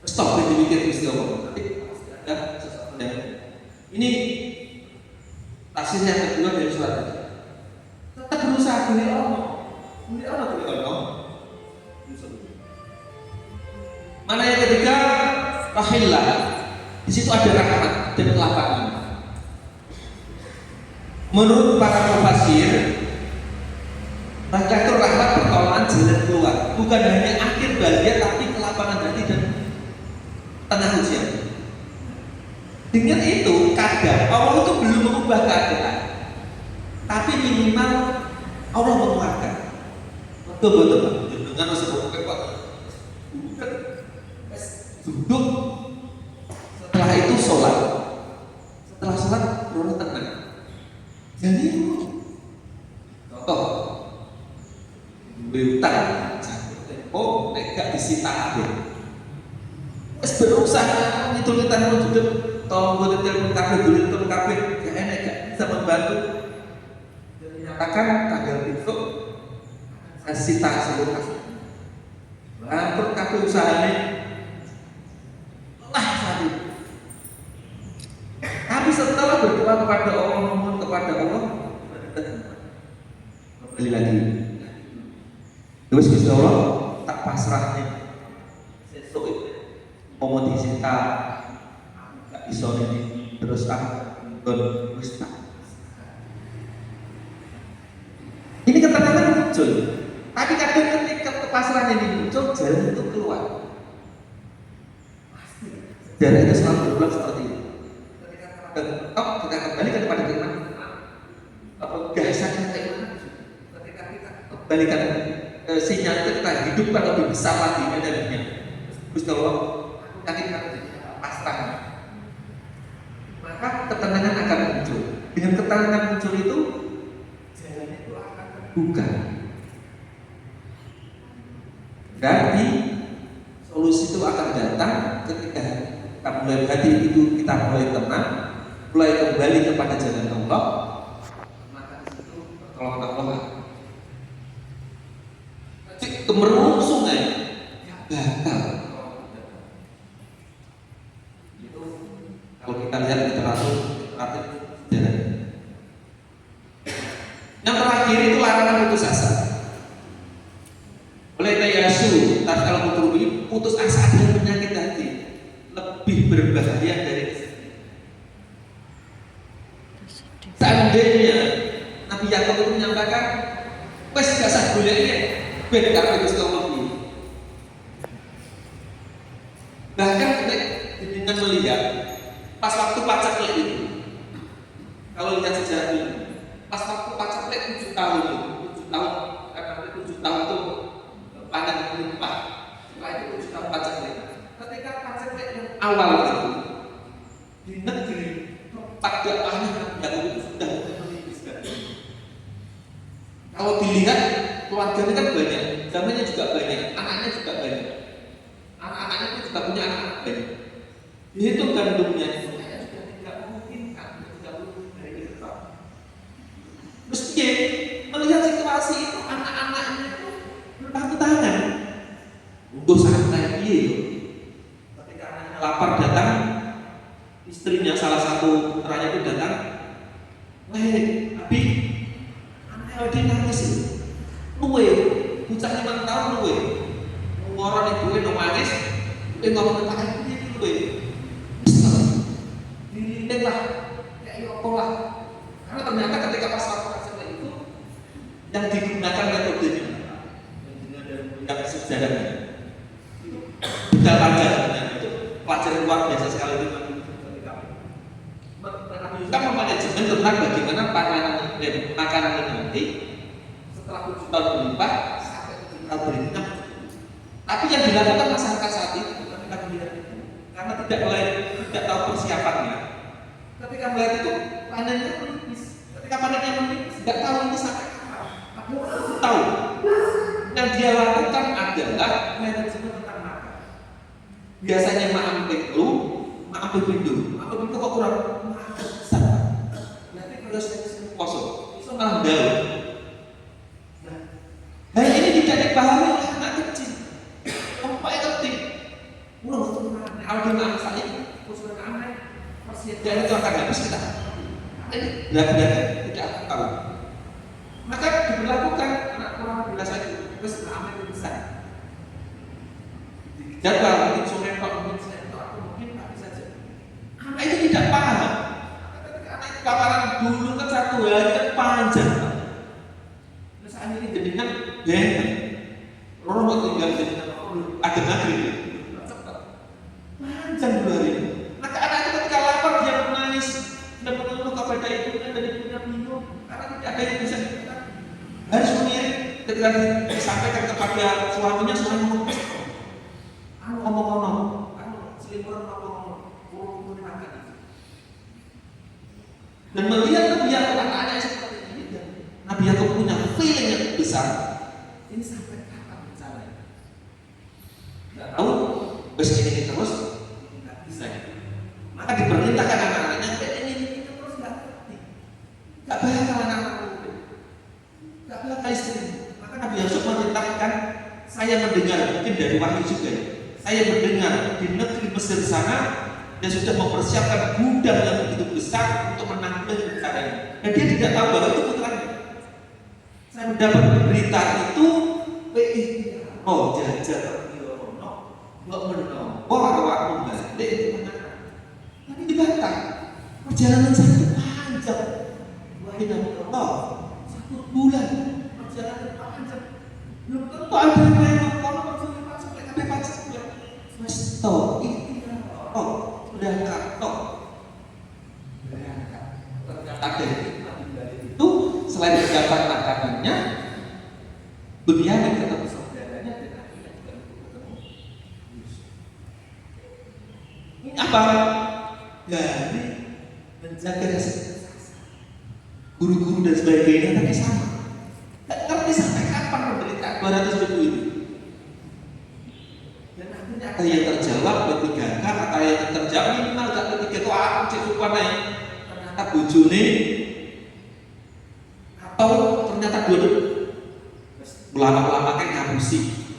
Stop dan dipikir istilah nanti ada sesuatu yang ini tafsir yang kedua dari surat tadi. Tetap berusaha beli Allah. Mana yang ketiga? Rahillah. Di situ ada rahmat dan kelapangan. Menurut para mufassir, Rahmatul rahmat pertolongan jalan keluar, bukan hanya akhir bahagia tapi kelapangan hati dan tengah ujian. Dengan itu kadang Allah itu belum mengubah keadaan, tapi minimal Allah menguatkan. Betul. Dengan sebuah duduk, setelah itu sholat, setelah sholat baru tenang. Jadi contoh berutang, oh gak disita aja. Es berusaha ngitulkan duduk, tolong buat telepon kafe, telepon kafe, gak enak gak bisa membantu. Dan menyatakan tanggal besok saya sita seluruh kafe. Lampur kafe usahanya tapi setelah berdoa kepada Allah, memohon kepada Allah, kembali lagi. Terus Gusti Allah tak pasrahnya. Sesuk mau disita, gak bisa ini terus terus tak. Ini ketenangan muncul. Tapi kadang ketika kepasrahan ini muncul, jalan itu keluar. Sejarah itu selalu berulang seperti itu. Kita kembalikan kepada firman dasarnya ketika kita kembalikan sinyal itu kita hidupkan lebih besar lagi energinya. Gusti Allah yakinkan pasrah, maka ketenangan akan muncul. Dengan ketenangan muncul itu jalan itu akan terbuka. Berarti solusi itu akan datang ketika kita mulai hati itu kita mulai tenang, mulai kembali kepada jalan Allah, maka di situ pertolongan Allah. Kemerung sungai bakal. Itu kalau kita lihat literatur jalan. Yang terakhir itu larangan putus asa. Oleh Tayasu, tatkala putus asa adalah penyakit hati, lebih berbahaya dari kesedihan. Seandainya Nabi Yakub itu menyampaikan, wes gak sah goleknya, ben kabeh wis kawula. Bahkan dengan melihat pas waktu paceklik itu, kalau lihat sejarah ini, pas waktu paceklik 7 tahun itu, 7 tahun, karena 7 tahun itu panen melimpah. Setelah itu 7 tahun paceklik. Ketika paceklik yang awal itu di negeri tempat dakwahnya Yakub itu sudah menipis sekali. Kalau dilihat keluarganya kan banyak, zamannya juga banyak, anaknya juga banyak. Anak-anaknya itu juga punya anak banyak. Dihitung gandumnya semuanya sudah tidak memungkinkan, tidak dari depan. Terus dia melihat situasi itu, anak-anaknya itu berpangku tangan. Untuk santai dia itu. Ketika anaknya lapar datang, istrinya salah satu putranya itu datang, tapi anak tolak. Karena ternyata ketika pas waktu itu yang digunakan metodenya yang sejarahnya budal pelajaran itu pelajaran luar biasa sekali itu. Kita memanajemen tentang bagaimana makanan itu nanti setelah 7 tahun berlimpah sampai 7 tahun berlimpah. Tapi yang dilakukan masyarakat saat itu karena tidak tahu persiapannya. Ketika melihat itu panennya menipis. Ketika panennya menipis, tidak tahu ini sampai kapan. Tapi orang tahu. Yang dia lakukan adalah manajemen tentang makan. Biasanya makan pintu kok kurang besar. Nanti kalau saya kosong, itu malah daun. Nah, ini tidak dipahami oleh anak kecil. Apa yang penting? Kalau dia anak saya, khususnya anak, persediaan itu akan habis kita. Ini benar-benar tidak akan tahu. Maka diberlakukan anak kurang biasa itu, terus anak itu besar. Jadwal mungkin sore mungkin saya atau mungkin pagi saja. Anak itu tidak paham. Ketika anak itu paparan dulu kan 1 hari kan panjang. Terus saat ini jadinya orang tinggal jadinya agak-agak panjang 2 hari. Maka anak itu ketika lapar dia menangis, dia mengeluh kepada ibunya dan ibunya minum karena tidak ada yang bisa dikatakan. Harus mengirim ketika disampaikan kepada suaminya ngomong selimuran ngomong dan melihat Nabi Yakub anak-anak seperti ini dan Nabi Yakub punya feeling yang besar. Ini sampai kapan caranya? Tidak tahu. Bes ini terus nggak bisa. Maka diperintahkan anak-anaknya ini terus nggak ngerti. Nggak bakal anak-anak nggak bakal istri. Maka Nabi Yakub memerintahkan, saya mendengar mungkin dari wahyu juga ya. Saya mendengar di negeri Mesir sana dia sudah mempersiapkan gudang yang begitu besar untuk menanggung bencana ini. Dan dia tidak tahu bahwa itu putranya. Saya mendapat berita itu, jajar awakmu balik itu menang. Tapi dibantah. Perjalanan saya itu panjang. Wahai Nabi Allah, 1 bulan perjalanan panjang. Belum tentu ada yang kalau perjalanan sampai pacar bulan. Stop, sudah kantor. Ternyata itu selain mendapat makanannya, Bunyamin ketemu saudaranya dan akhirnya juga ketemu. Ini apa? Dari menjaga kesehatan guru-guru dan sebagainya tapi sama. Tak ngerti sampai kapan penderitaan 200 ribu ini. Dan akhirnya ada yang terjawab P3K, ada yang terjawab minimal tak P3 itu aku cek sukuan naik. Ternyata bojone atau ternyata dua ulama-ulama kan ngapusi.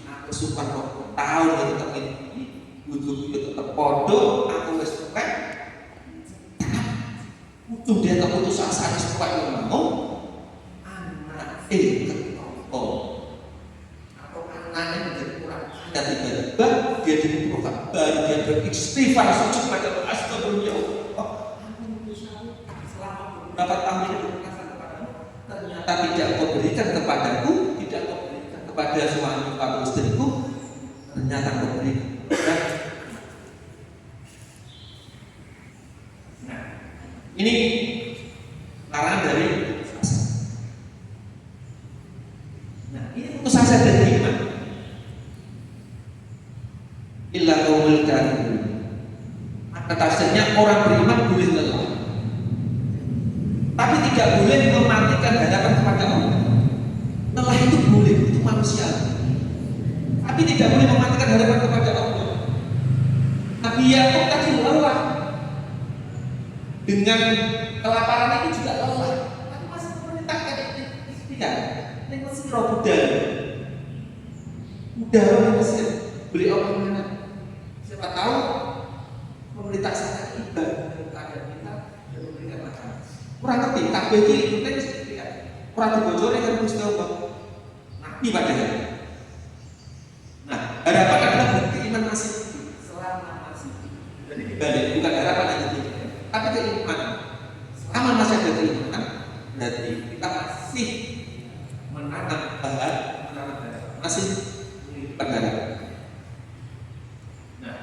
Aku sukuan kok tahun gitu temen bujuk itu tetap podo, aku wis pek. Utuh dia keputusan saya supaya mau anak atau anaknya menjadi kurang ada tiba-tiba dia dibutuhkan baru dia beristighfar sujud pada astagfirullah. Aku memutuskan selama beberapa tahun ini berkasih kepadamu ternyata tidak kau berikan kepadaku, tidak kau berikan kepada suami atau istriku, ternyata kau berikan. Nah, ini larangan dari putus asa dan iman. Illa qaumul kafirun. Maka tafsirnya orang beriman boleh lelah, tapi tidak boleh mematikan harapan kepada Allah. Lelah itu boleh, itu manusia, tapi tidak boleh mematikan harapan kepada Allah. Nabi Yakub tadi lelah dengan kelaparan itu juga lelah, tapi masih memerintahkan ikhtiar. Ini Mesir budaya Mesir beli orang mana? Siapa tahu pemerintah sana ibadah keadaan kita dan memberikan makanan. Kurang ngerti, tapi itu kan ikhtiar. Kurang dibocorin kan Mustafa Nabi padahal. Nah, harapan adalah bukti iman masih selama masih. Jadi dibalik, bukan harapan yang tinggi, tapi keimanan. Selama masih ada keimanan, berarti kita masih menanam bahan, masih berharap. Nah,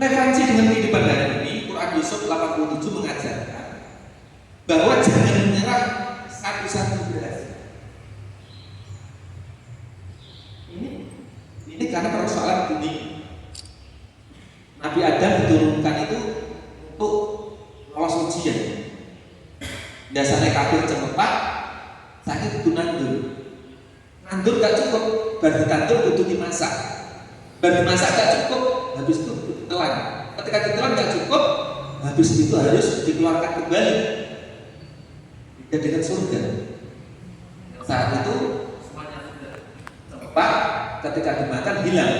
referensi dengan kehidupan hari ini, Quran Yusuf 87 mengajarkan bahwa jangan menyerah satu-satu berhasil. Ini karena persoalan dunia. Nabi Adam diturunkan itu untuk lolos ujian. Biasanya kafir cepat, sakit itu nandur. Nandur gak cukup, baru ditandur itu dimasak. Baru dimasak gak cukup, habis itu ditelan. Ketika ditelan gak cukup, habis itu harus dikeluarkan kembali. Tidak dengan surga. Saat itu semuanya sudah cepat, ketika dimakan hilang.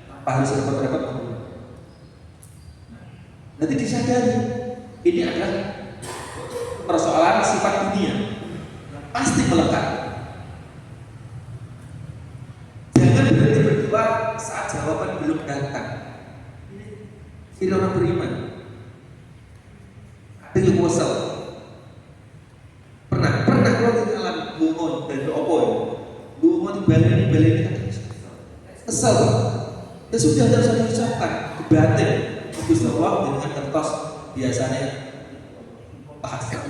Tanpa harus repot-repot. Nanti disadari, ini adalah persoalan sifat dunia, pasti melekat. Jangan berhenti berdoa saat jawaban belum datang. Ini orang beriman. Ada yang bosan. Pernah kalau di dalam bungon dan opo, bungon balik kesel. Ya sudah tidak usah diucapkan, kebatin. Gusti Allah dengan kertas biasanya bahasa.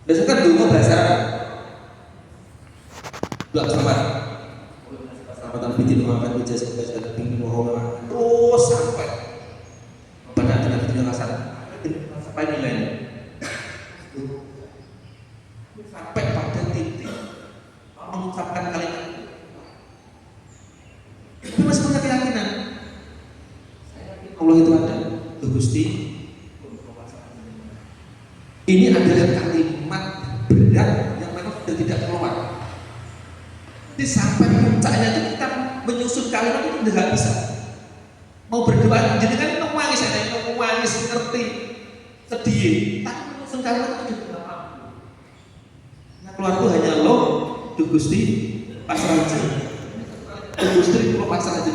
Biasanya kan dulu bahasa Arab. Dua selamat. Selamat bikin makan ijazah bahasa tinggi mohon terus sampai pada dengan penjelasan sampai nilainya. Sampai pada titik mengucapkan kalimat. Itu masih punya keyakinan. Allah itu ada. Tuh Gusti. Ini adalah kalimat berat yang memang sudah tidak keluar. Jadi sampai puncaknya itu kita menyusun kalimat itu tidak bisa. Mau berdoa, jadi kan nangis ada nangis ngerti sedih. Tapi menyusun kalimat itu tidak mampu. Nah keluar itu hanya lo, tuh Gusti, pasrah aja. Industri itu pasrah aja.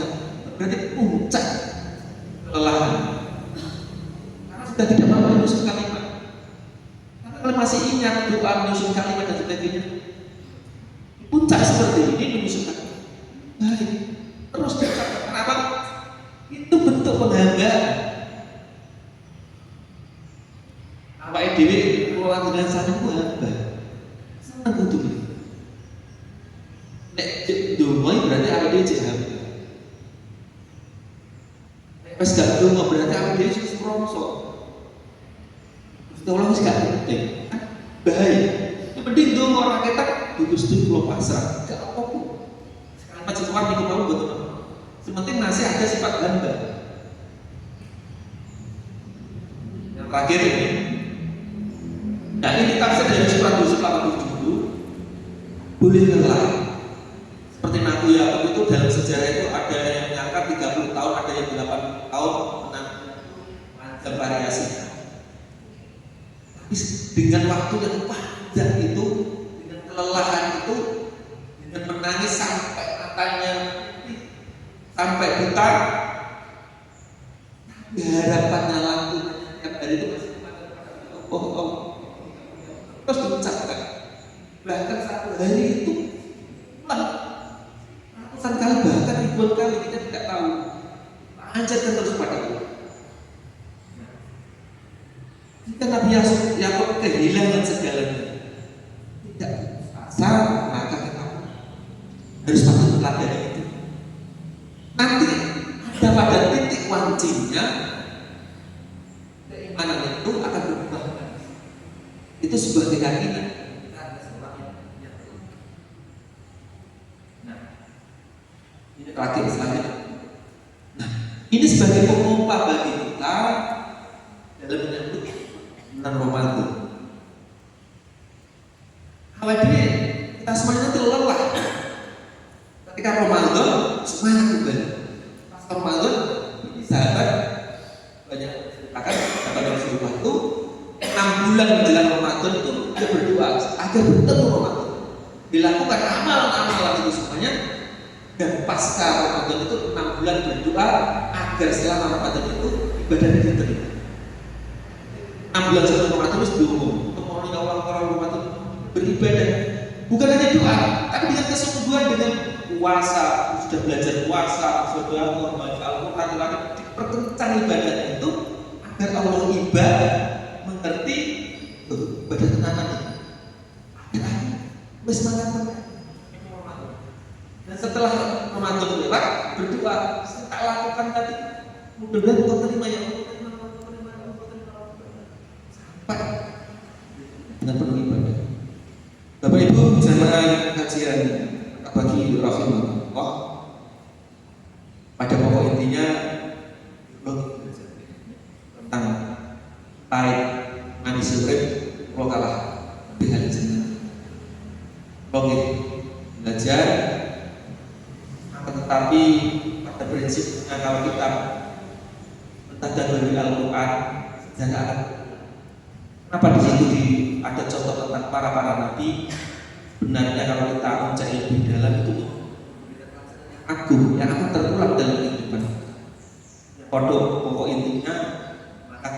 Berarti puncak kelelahan. Karena sudah tidak mampu menyusun kalimat. Karena kalau masih ingat doa menyusun kalimat dan sebagainya, puncak seperti ini menyusun kalimat. Baik, terus diucapkan. Kenapa? Itu bentuk penghargaan. Apa EDW keluar dengan sana itu apa? Senang untuk itu. Nek dungo berarti apa dia jaham. Pas gak dungo berarti apa dia serongso. Tolong sih gak penting. Bahaya. Yang penting dungo orang kita Gusti kula pasrah. Gak apa-apa. Kalimat keluar di kepala betul. Sementing masih ada sifat hamba. Yang terakhir ini. Nah ini tafsir dari surat Yusuf 87 boleh lelah. Seperti Nabi Yakub itu dalam sejarah itu ada yang menyangka 30 tahun, ada yang 80 tahun menang variasi. Tapi dengan waktu yang panjang itu, dengan kelelahan itu, dengan menangis sampai matanya sampai buta, harapannya lampu tiap hari itu masih terus diucapkan. Bahkan satu hari itu ratusan kali, bahkan ribuan kali kita tidak tahu. Panjatkan terus pada Allah. Jika Nabi Yakub kehilangan segalanya, tidak asal, maka kita harus patut meladani itu. Nanti ada pada titik wancinya, keimanan itu akan berubah. Itu sebuah keyakinan. Ini terakhir selanjutnya. Nah, ini sebagai pengupah bagi kita dalam menyambut bulan Ramadan. Khawatir kita semuanya itu lelah. Ketika Ramadan semangat kembali. Pas Ramadan ini sahabat banyak akan sahabat Rasulullah itu 6 bulan menjelang Ramadan itu dia berdoa agar bertemu Ramadan. Dilakukan amalan-amalan itu semuanya. Dan pasca Ramadan itu 6 bulan berdoa agar selama Ramadan itu ibadahnya diterima. 6 bulan sebelum Ramadan itu diumum untuk orang Ramadan beribadah, bukan hanya doa, tapi dengan kesungguhan, dengan puasa, sudah belajar puasa, sudah membaca Al-Quran, diperkencang ibadahnya itu agar Allah ibadah mengerti ibadah tenangannya. Bersemangat. Dan setelah Ramadan lewat, berdoa, tak lakukan tadi, mudah-mudahan kau terima ya Allah, sampai dengan penuh ibadah. Bapak Ibu jamaah kajian bagi rahimahullah, pada pokok intinya tentang tarik manis urip kalau kalah dengan jenah. Oke, belajar, tetapi pada prinsipnya kalau kita mentadaburi Al-Quran sejarah, kenapa di situ ada contoh tentang para nabi? Benarnya kalau kita mencari lebih dalam itu agung yang akan terulang dalam kehidupan. Pokok intinya maka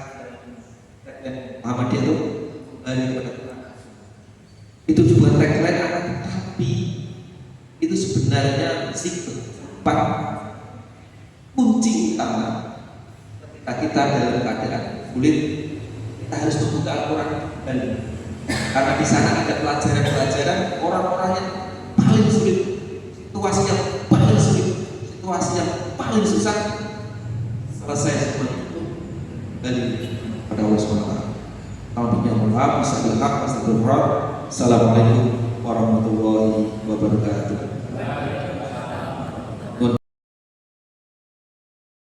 Muhammadiyah itu kembali kepada Tuhan. Itu juga tagline akan, tetapi itu sebenarnya sifat kunci utama ketika kita dalam keadaan sulit. Kita harus membuka Al-Quran kembali, karena di sana ada pelajaran-pelajaran orang-orang yang paling sulit, situasi yang paling sulit, situasi yang paling susah, selesai semua itu kembali pada Allah SWT. Kalau demikian, mohon maaf, Assalamualaikum